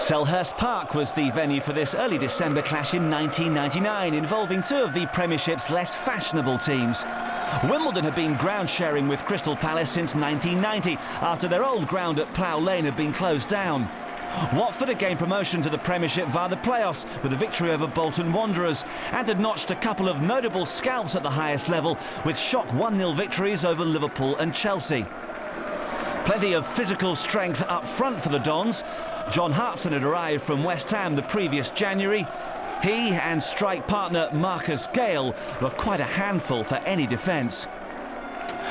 Selhurst Park was the venue for this early December clash in 1999, involving two of the Premiership's less fashionable teams. Wimbledon had been ground sharing with Crystal Palace since 1990, after their old ground at Plough Lane had been closed down. Watford had gained promotion to the Premiership via the playoffs with a victory over Bolton Wanderers, and had notched a couple of notable scalps at the highest level with shock 1-0 victories over Liverpool and Chelsea. Plenty of physical strength up front for the Dons. John Hartson had arrived from West Ham the previous January. He and strike partner Marcus Gale were quite a handful for any defence.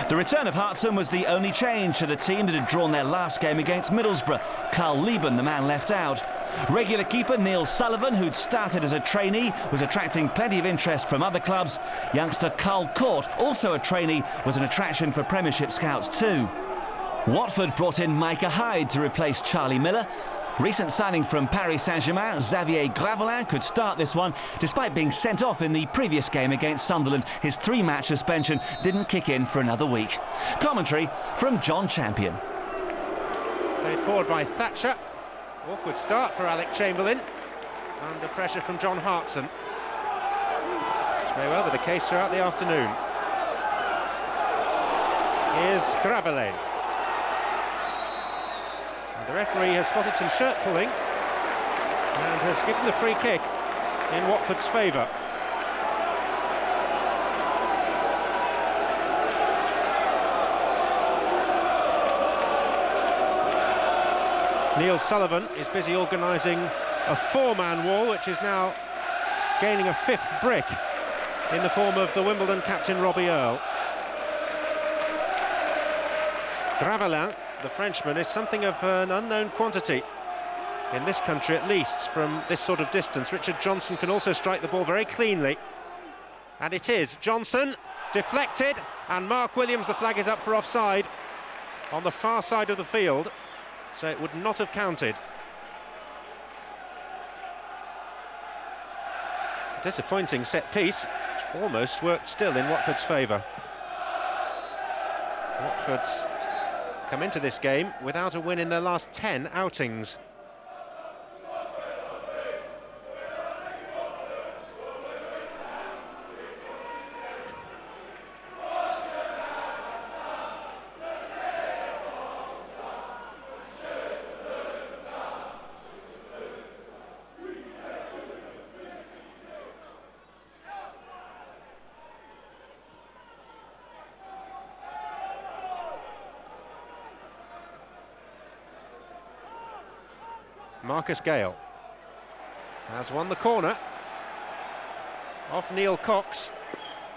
The return of Hartson was the only change to the team that had drawn their last game against Middlesbrough. Carl Lieben, the man left out. Regular keeper Neil Sullivan, who'd started as a trainee, was attracting plenty of interest from other clubs. Youngster Carl Court, also a trainee, was an attraction for Premiership scouts too. Watford brought in Micah Hyde to replace Charlie Miller. Recent signing from Paris Saint-Germain, Xavier Gravelin, could start this one. Despite being sent off in the previous game against Sunderland, his 3-match suspension didn't kick in for another week. Commentary from John Champion. Played forward by Thatcher. Awkward start for Alec Chamberlain. Under pressure from John Hartson, which may well be the case throughout the afternoon. Here's Gravelin. The referee has spotted some shirt pulling and has given the free kick in Watford's favour. Neil Sullivan is busy organising a 4-man wall, which is now gaining a 5th brick in the form of the Wimbledon captain Robbie Earle. Gravelin, the Frenchman, is something of an unknown quantity in this country, at least from this sort of distance. Richard Johnson can also strike the ball very cleanly, and it is Johnson deflected, and Mark Williams, the flag is up for offside on the far side of the field, so it would not have counted. A disappointing set piece, which almost worked still in Watford's favour. Watford's come into this game without a win in their last 10 outings. Marcus Gale has won the corner off Neil Cox.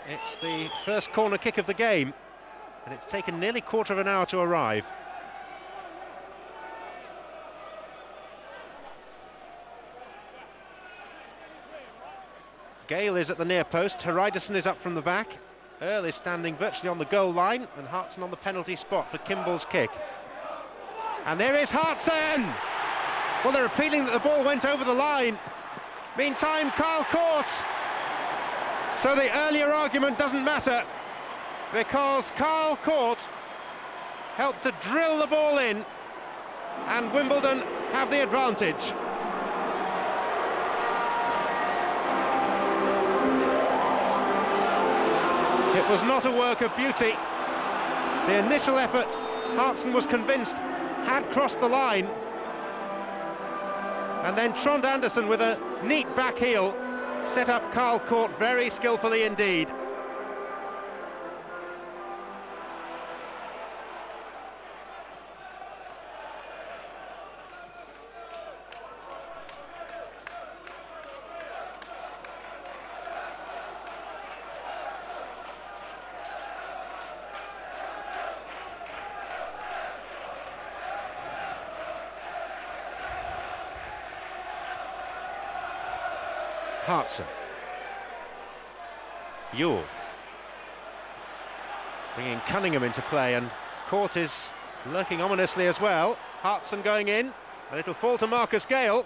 It's the first corner kick of the game, and it's taken nearly quarter of an hour to arrive. Gale is at the near post, Haridason is up from the back, Earle is standing virtually on the goal line, and Hartson on the penalty spot for Kimball's kick. And there is Hartson! Well, they're appealing that the ball went over the line. Meantime, Carl Court. So the earlier argument doesn't matter, because Carl Court helped to drill the ball in, and Wimbledon have the advantage. It was not a work of beauty. The initial effort, Hartson was convinced, had crossed the line. And then Trond Andersen, with a neat back heel, set up Carl Court very skillfully indeed. Hartson. Yule. Bringing Cunningham into play, and Court is lurking ominously as well. Hartson going in, and it'll fall to Marcus Gale,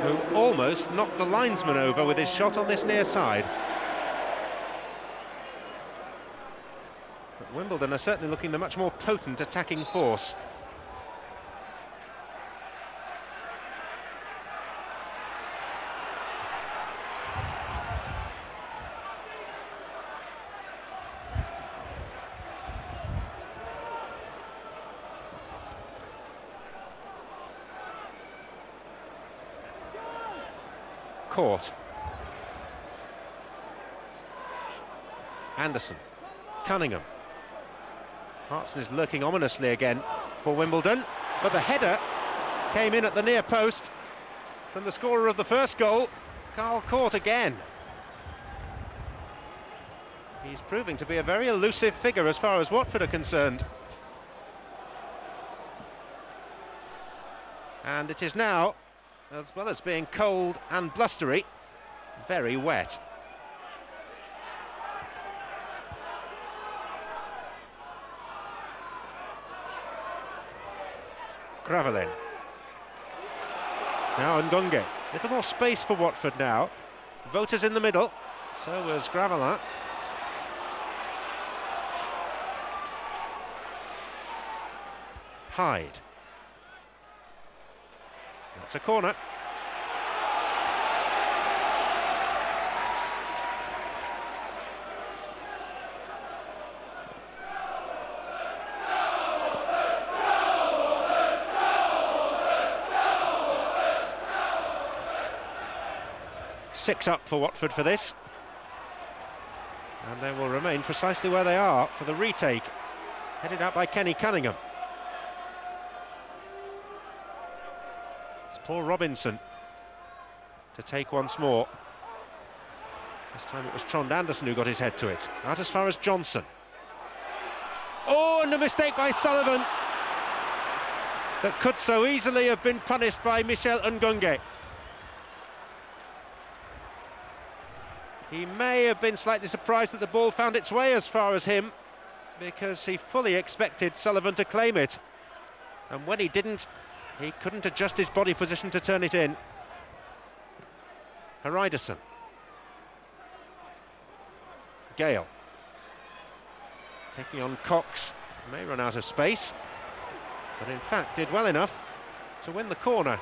who almost knocked the linesman over with his shot on this near side. But Wimbledon are certainly looking the much more potent attacking force. Court. Anderson, Cunningham. Hartson is lurking ominously again for Wimbledon, but the header came in at the near post from the scorer of the first goal, Carl Court again. He's proving to be a very elusive figure as far as Watford are concerned. And it is now, as well as being cold and blustery, very wet. Gravelin. Now Ngonge. Little more space for Watford now. Voters in the middle. So was Gravelin. Hyde. That's a corner. Six up for Watford for this. And they will remain precisely where they are for the retake. Headed out by Kenny Cunningham. It's Paul Robinson to take once more. This time it was Trond Anderson who got his head to it. Out as far as Johnson. Oh, and a mistake by Sullivan that could so easily have been punished by Michel Ngonge. He may have been slightly surprised that the ball found its way as far as him, because he fully expected Sullivan to claim it. And when he didn't, he couldn't adjust his body position to turn it in. Haridason. Gale. Taking on Cox. May run out of space, but in fact did well enough to win the corner.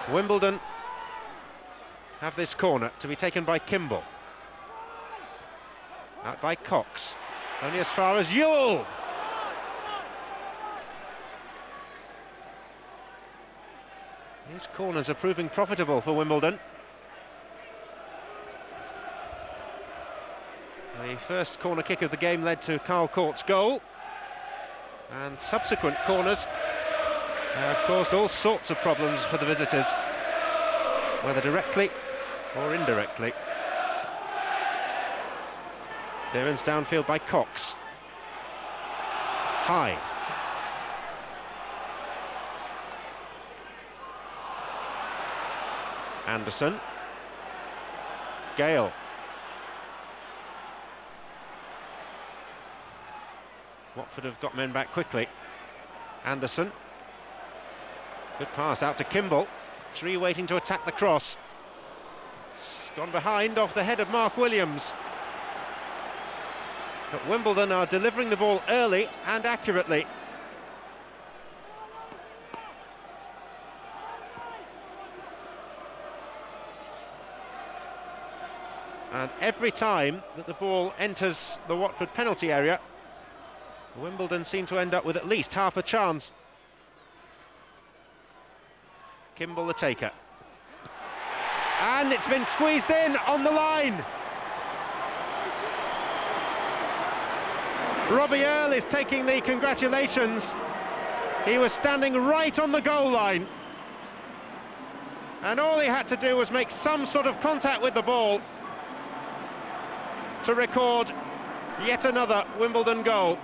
Wimbledon have this corner to be taken by Kimball. Out by Cox. Only as far as Ewell. These corners are proving profitable for Wimbledon. The first corner kick of the game led to Carl Court's goal. And subsequent corners have caused all sorts of problems for the visitors, whether directly or indirectly. Clearance downfield by Cox. Hyde. Anderson. Gale. Watford have got men back quickly. Anderson. Good pass out to Kimball. Three waiting to attack the cross. It's gone behind off the head of Mark Williams. But Wimbledon are delivering the ball early and accurately. And every time that the ball enters the Watford penalty area, Wimbledon seem to end up with at least half a chance. Kimball the taker. And it's been squeezed in on the line. Robbie Earle is taking the congratulations. He was standing right on the goal line. And all he had to do was make some sort of contact with the ball to record yet another Wimbledon goal.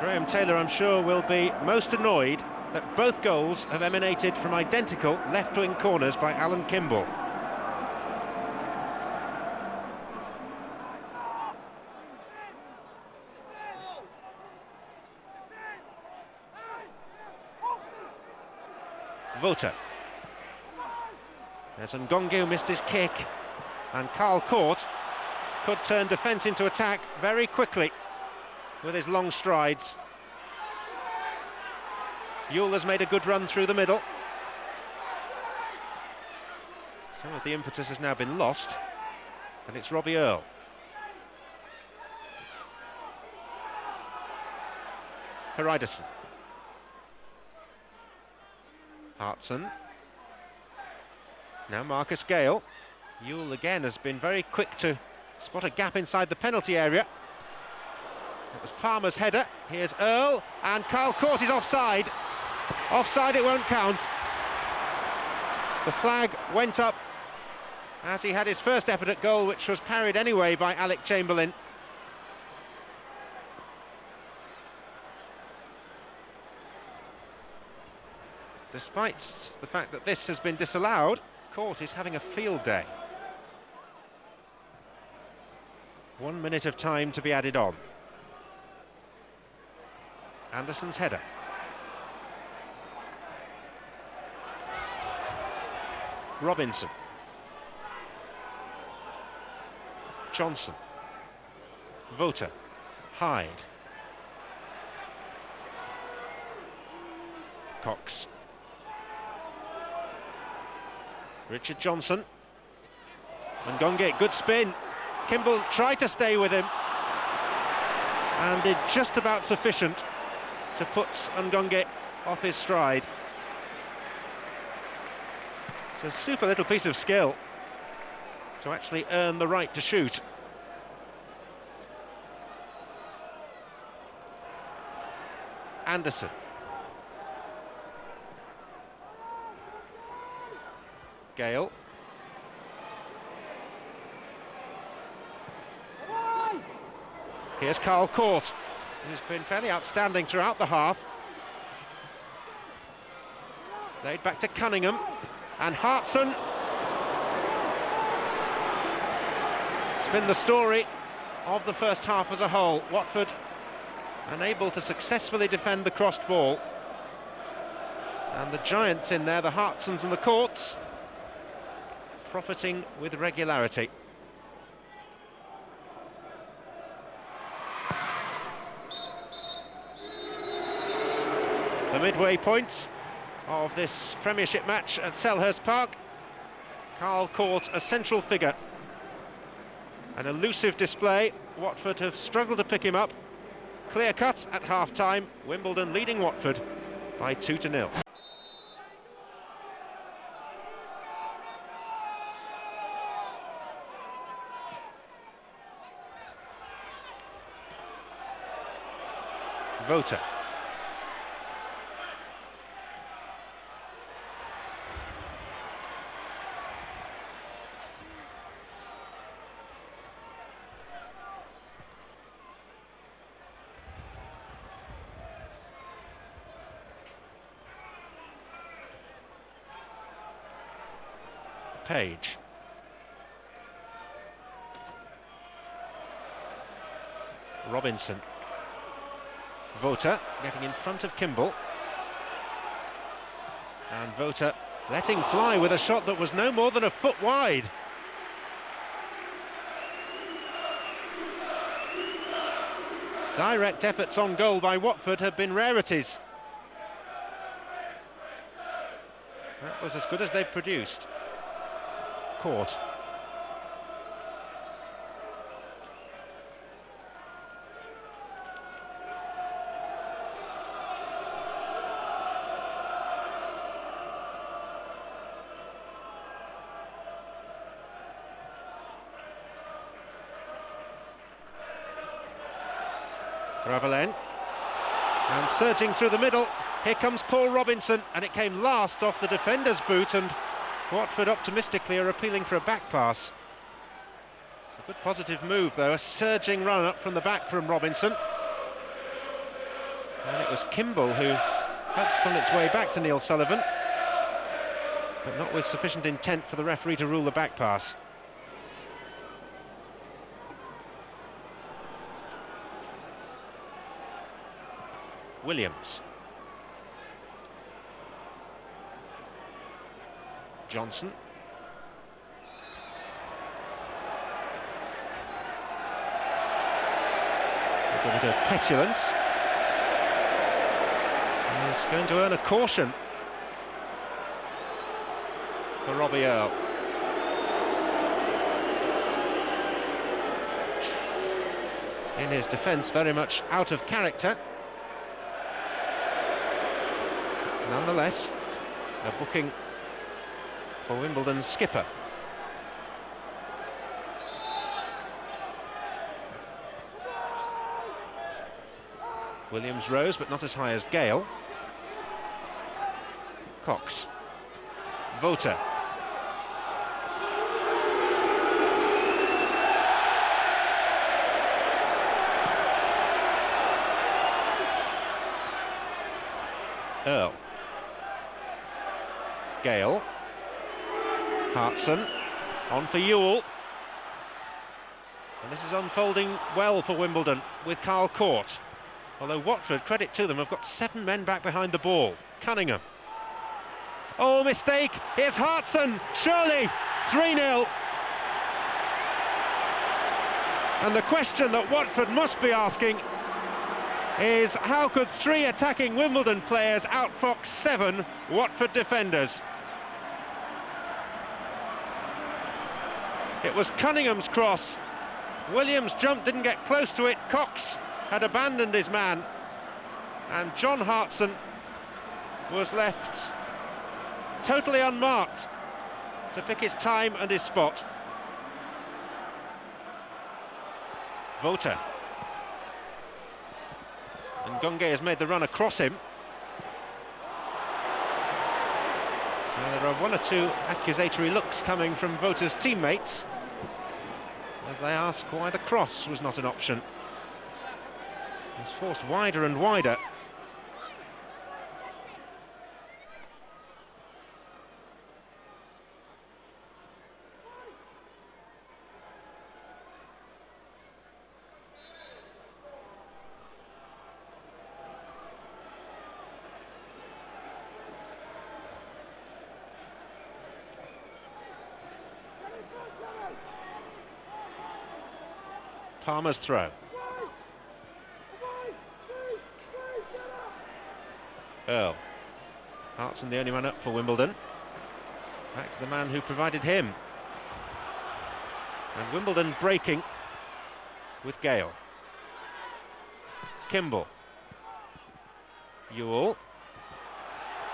Graham Taylor, I'm sure, will be most annoyed that both goals have emanated from identical left-wing corners by Alan Kimball. Vota. There's Ngonge who missed his kick, and Carl Court could turn defence into attack very quickly with his long strides. Ewell has made a good run through the middle. It's Some of the impetus has now been lost, and it's Robbie Earle. Haridason. Hartson. Now Marcus Gale. Ewell again has been very quick to spot a gap inside the penalty area. It was Palmer's header. Here's Earle, and Carl Court is offside. Offside, it won't count. The flag went up as he had his first effort at goal, which was parried anyway by Alec Chamberlain. Despite the fact that this has been disallowed, Court is having a field day. 1 minute of time to be added on. Anderson's header. Robinson. Johnson. Vota. Hyde. Cox. Richard Johnson. Ngonge, good spin. Kimball tried to stay with him and did just about sufficient to put Ngonge off his stride. It's a super little piece of skill to actually earn the right to shoot. Anderson. Gale. Here's Carl Court, who's been fairly outstanding throughout the half. Laid back to Cunningham, and Hartson. It's been the story of the first half as a whole. Watford unable to successfully defend the crossed ball. And the giants in there, the Hartsons and the Courts, profiting with regularity. The midway point of this Premiership match at Selhurst Park. Carl Court, a central figure. An elusive display. Watford have struggled to pick him up. Clear cut at half-time. Wimbledon leading Watford by 2-0. Vota. Page. Robinson. Vota getting in front of Kimball. And Vota letting fly with a shot that was no more than a foot wide. Direct efforts on goal by Watford have been rarities. That was as good as they've produced. Court. Gravelin. And surging through the middle, here comes Paul Robinson, and it came last off the defender's boot, and Watford optimistically are appealing for a back pass. It's a good positive move though, a surging run up from the back from Robinson. And it was Kimball who helped on its way back to Neil Sullivan, but not with sufficient intent for the referee to rule the back pass. Williams. Johnson. A bit of petulance. He's going to earn a caution for Robbie Earle. in his defence, very much out of character. Nonetheless, a booking for Wimbledon's skipper. Williams rose, but not as high as Gale. Cox. Vota. Earl. Gale. Hartson. On for Ewell. And this is unfolding well for Wimbledon with Carl Court. Although Watford, credit to them, have got 7 men back behind the ball. Cunningham. Oh, mistake. Here's Hartson. Surely. 3-0. And the question that Watford must be asking is, how could 3 attacking Wimbledon players outfox 7 Watford defenders? It was Cunningham's cross. Williams jumped, didn't get close to it. Cox had abandoned his man, and John Hartson was left totally unmarked to pick his time and his spot. Vota. And Gonge has made the run across him. Now there are 1 or 2 accusatory looks coming from Vota's teammates as they ask why the cross was not an option. It's forced wider and wider. Palmer's throw. Earl. Hartson the only man up for Wimbledon. Back to the man who provided him. And Wimbledon breaking with Gale. Kimball. Ewell. Is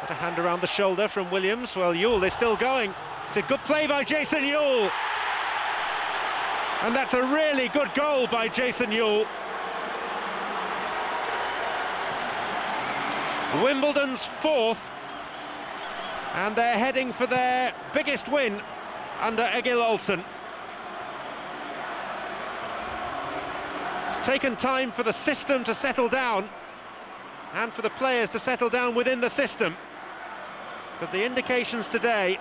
that a hand around the shoulder from Williams? Well, Ewell is still going. It's a good play by Jason Ewell. And that's a really good goal by Jason Ewell. Wimbledon's 4th, and they're heading for their biggest win under Egil Olsen. It's taken time for the system to settle down and for the players to settle down within the system, but the indications today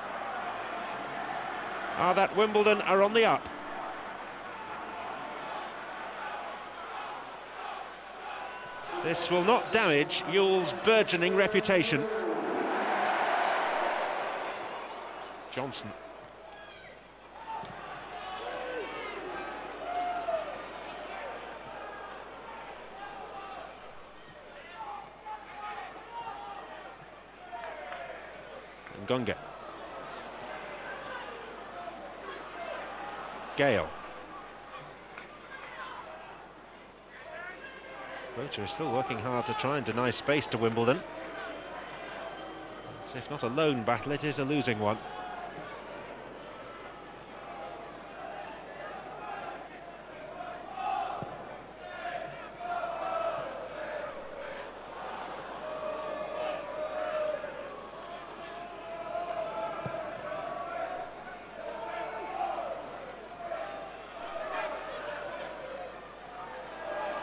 are that Wimbledon are on the up. This will not damage Ewell's burgeoning reputation. Johnson. And Gonga. Gale. Rocha is still working hard to try and deny space to Wimbledon. But if not a lone battle, it is a losing one.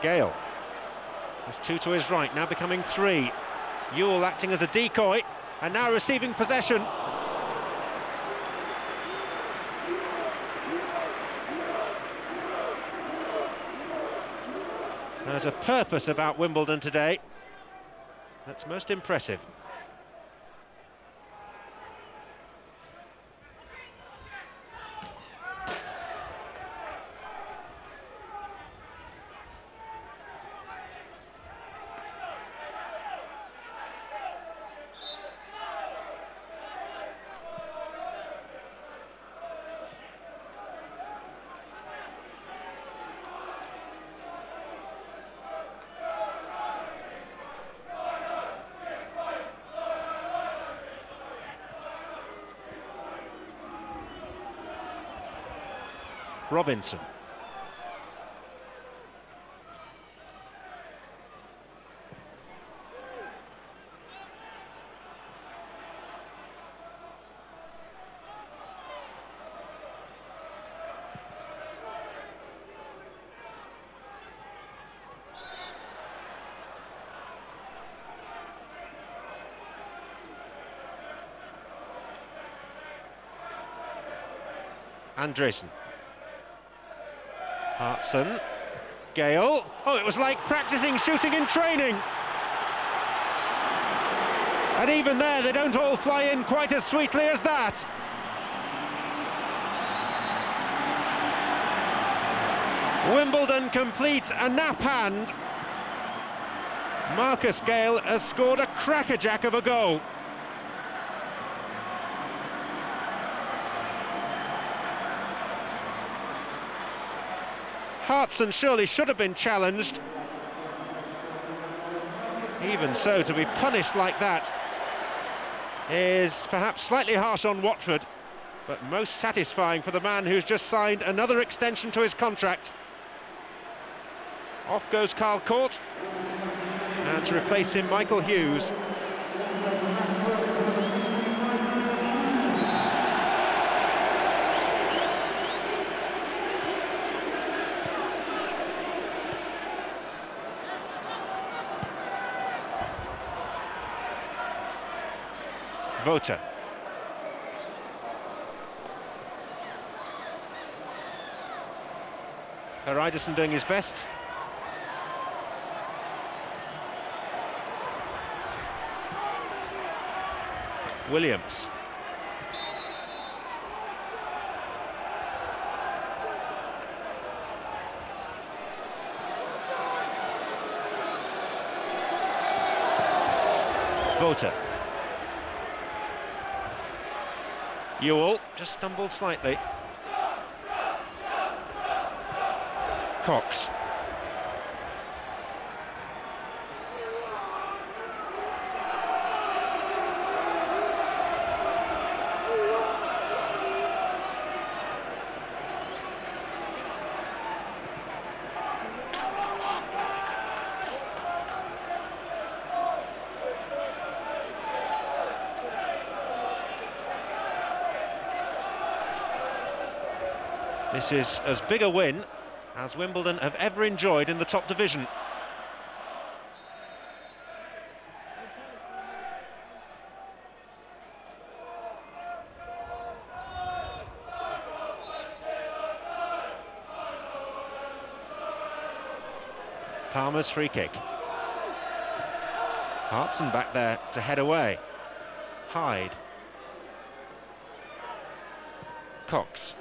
Gale. There's 2 to his right, now becoming 3. Ewell acting as a decoy, and now receiving possession. There's a purpose about Wimbledon today that's most impressive. Robinson. Andresen. Hartson. Gale. Oh, it was like practicing shooting in training. And even there, they don't all fly in quite as sweetly as that. Wimbledon complete a nap hand. Marcus Gale has scored a crackerjack of a goal. Hartson surely should have been challenged. Even so, to be punished like that is perhaps slightly harsh on Watford, but most satisfying for the man who's just signed another extension to his contract. Off goes Carl Court, and to replace him, Michael Hughes. Vota. Haridason doing his best. Williams. Vota. Ewell just stumbled slightly. Cox. This is as big a win as Wimbledon have ever enjoyed in the top division. Palmer's free kick. Hartson back there to head away. Hyde. Cox.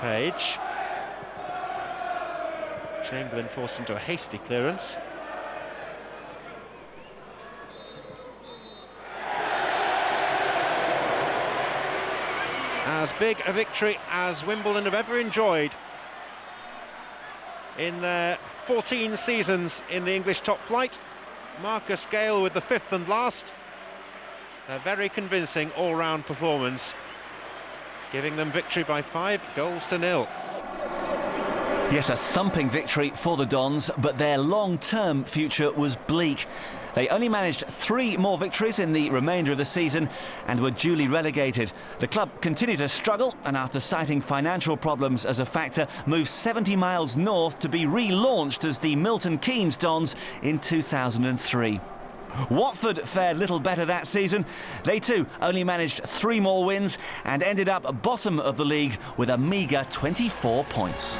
Page. Chamberlain forced into a hasty clearance. As big a victory as Wimbledon have ever enjoyed in their 14 seasons in the English top flight. Marcus Gale with the fifth and last. A very convincing all-round performance, giving them victory by 5-0. Yes, a thumping victory for the Dons, but their long-term future was bleak. They only managed 3 more victories in the remainder of the season and were duly relegated. The club continued to struggle, and after citing financial problems as a factor, moved 70 miles north to be relaunched as the Milton Keynes Dons in 2003. Watford fared little better that season. They too only managed 3 more wins and ended up bottom of the league with a meagre 24 points.